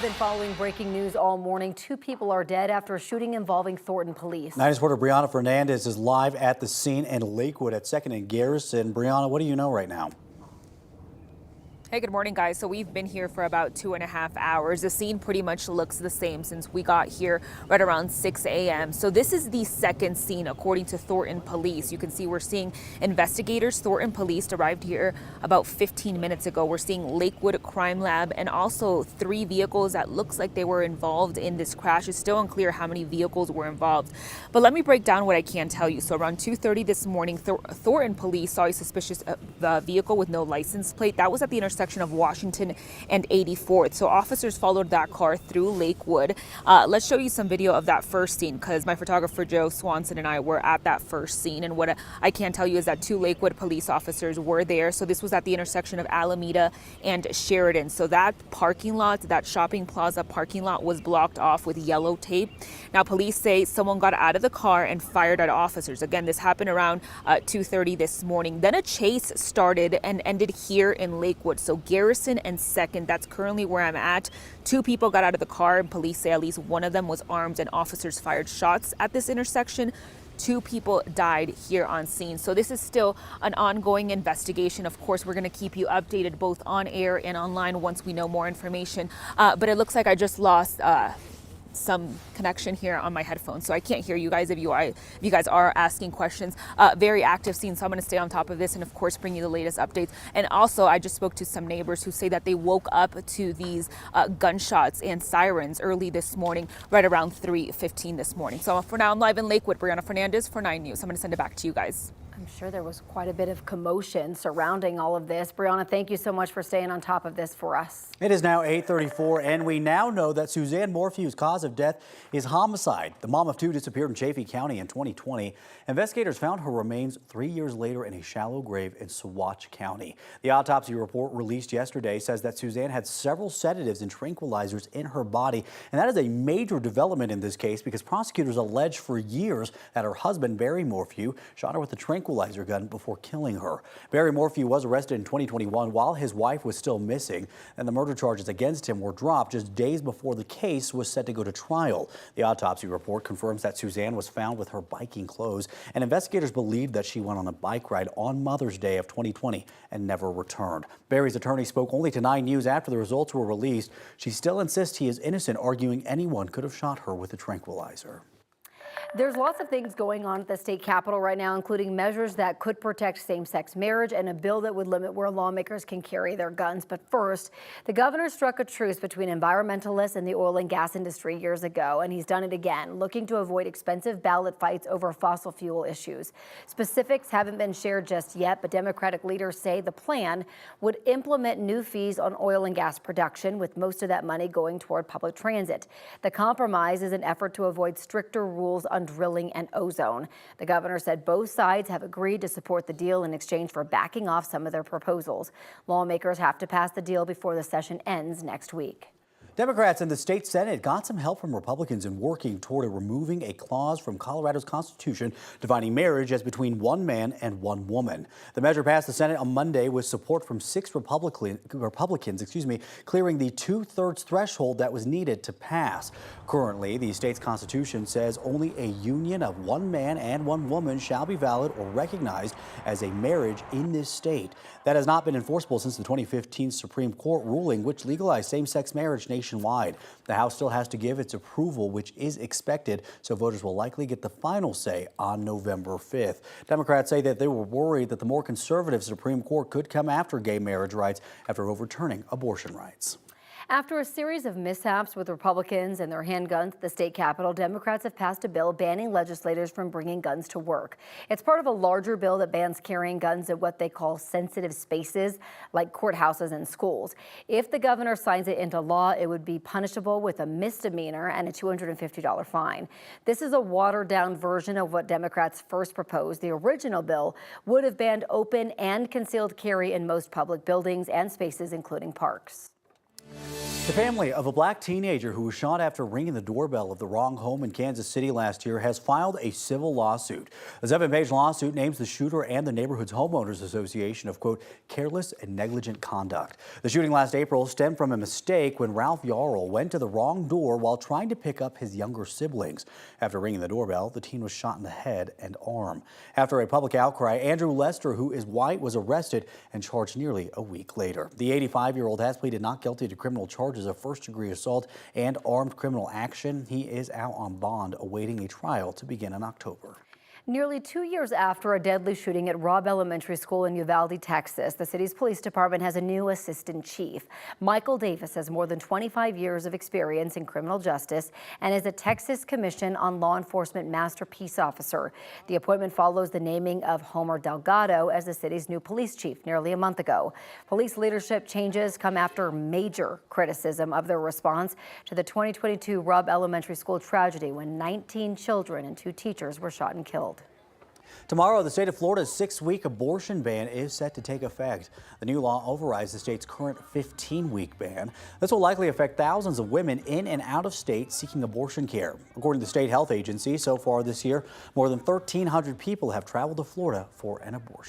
Been following breaking news all morning. 2 people are dead after a shooting involving Thornton Police. 9 reporter Brianna Fernandez is live at the scene in Lakewood at 2nd and Garrison. Brianna, what do you know right now? Hey, good morning, guys. So we've been here for about 2.5 hours. The scene pretty much looks the same since we got here right around 6 a.m. So this is the second scene, according to Thornton Police. You can see we're seeing investigators. Thornton Police arrived here about 15 minutes ago. We're seeing Lakewood Crime Lab and also 3 vehicles that looks like they were involved in this crash. It's still unclear how many vehicles were involved. But let me break down what I can tell you. So around 2:30 this morning, Thornton Police saw a suspicious vehicle with no license plate. That was at the intersection of Washington and 84th. So officers followed that car through Lakewood. Let's show you some video of that first scene because my photographer Joe Swanson and I were at that first scene. And what I can tell you is that 2 Lakewood police officers were there. So this was at the intersection of Alameda and Sheridan. So that parking lot, that shopping plaza parking lot was blocked off with yellow tape. Now police say someone got out of the car and fired at officers. Again, this happened around 2:30 this morning. Then a chase started and ended here in Lakewood. So Garrison and 2nd, that's currently where I'm at. 2 people got out of the car and police say at least one of them was armed and officers fired shots at this intersection. 2 people died here on scene. So this is still an ongoing investigation. Of course, we're going to keep you updated both on air and online once we know more information. But it looks like I just lost some connection here on my headphones, so I can't hear you guys if you guys are asking questions. Very active scene, so I'm going to stay on top of this and of course bring you the latest updates. And also I just spoke to some neighbors who say that they woke up to these gunshots and sirens early this morning, right around 3:15 this morning. So for now, I'm live in Lakewood. Brianna Fernandez for 9 News. I'm going to send it back to you guys. I'm sure there was quite a bit of commotion surrounding all of this. Brianna, thank you so much for staying on top of this for us. It is now 8:34, and we now know that Suzanne Morphew's cause of death is homicide. The mom of 2 disappeared in Chaffee County in 2020. Investigators found her remains 3 years later in a shallow grave in Saguache County. The autopsy report released yesterday says that Suzanne had several sedatives and tranquilizers in her body, and that is a major development in this case because prosecutors allege for years that her husband, Barry Morphew, shot her with a tranquilizer gun before killing her. Barry Morphew was arrested in 2021 while his wife was still missing, and the murder charges against him were dropped just days before the case was set to go to trial. The autopsy report confirms that Suzanne was found with her biking clothes, and investigators believe that she went on a bike ride on Mother's Day of 2020 and never returned. Barry's attorney spoke only to 9 News after the results were released. She still insists he is innocent, arguing anyone could have shot her with a tranquilizer. There's lots of things going on at the state capitol right now, including measures that could protect same-sex marriage and a bill that would limit where lawmakers can carry their guns. But first, the governor struck a truce between environmentalists and the oil and gas industry years ago, and he's done it again, looking to avoid expensive ballot fights over fossil fuel issues. Specifics haven't been shared just yet, but Democratic leaders say the plan would implement new fees on oil and gas production, with most of that money going toward public transit. The compromise is an effort to avoid stricter rules on drilling and ozone. The governor said both sides have agreed to support the deal in exchange for backing off some of their proposals. Lawmakers have to pass the deal before the session ends next week. Democrats in the state Senate got some help from Republicans in working toward removing a clause from Colorado's Constitution defining marriage as between one man and one woman. The measure passed the Senate on Monday with support from 6 Republicans, clearing the 2/3 threshold that was needed to pass. Currently, the state's constitution says only a union of one man and one woman shall be valid or recognized as a marriage in this state. That has not been enforceable since the 2015 Supreme Court ruling, which legalized same-sex marriage nationwide. The House still has to give its approval, which is expected, so voters will likely get the final say on November 5th. Democrats say that they were worried that the more conservative Supreme Court could come after gay marriage rights after overturning abortion rights. After a series of mishaps with Republicans and their handguns at the state capitol, Democrats have passed a bill banning legislators from bringing guns to work. It's part of a larger bill that bans carrying guns at what they call sensitive spaces, like courthouses and schools. If the governor signs it into law, it would be punishable with a misdemeanor and a $250 fine. This is a watered-down version of what Democrats first proposed. The original bill would have banned open and concealed carry in most public buildings and spaces, including parks. The family of a black teenager who was shot after ringing the doorbell of the wrong home in Kansas City last year has filed a civil lawsuit. The 7-page lawsuit names the shooter and the neighborhood's homeowners association of, quote, careless and negligent conduct. The shooting last April stemmed from a mistake when Ralph Yarl went to the wrong door while trying to pick up his younger siblings. After ringing the doorbell, the teen was shot in the head and arm. After a public outcry, Andrew Lester, who is white, was arrested and charged nearly a week later. The 85-year-old has pleaded not guilty to criminal charges of first-degree assault and armed criminal action. He is out on bond awaiting a trial to begin in October. Nearly 2 years after a deadly shooting at Robb Elementary School in Uvalde, Texas, the city's police department has a new assistant chief. Michael Davis has more than 25 years of experience in criminal justice and is a Texas Commission on Law Enforcement Master Peace Officer. The appointment follows the naming of Homer Delgado as the city's new police chief nearly a month ago. Police leadership changes come after major criticism of their response to the 2022 Robb Elementary School tragedy when 19 children and 2 teachers were shot and killed. Tomorrow, the state of Florida's 6-week abortion ban is set to take effect. The new law overrides the state's current 15-week ban. This will likely affect thousands of women in and out of state seeking abortion care. According to the state health agency, so far this year, more than 1,300 people have traveled to Florida for an abortion.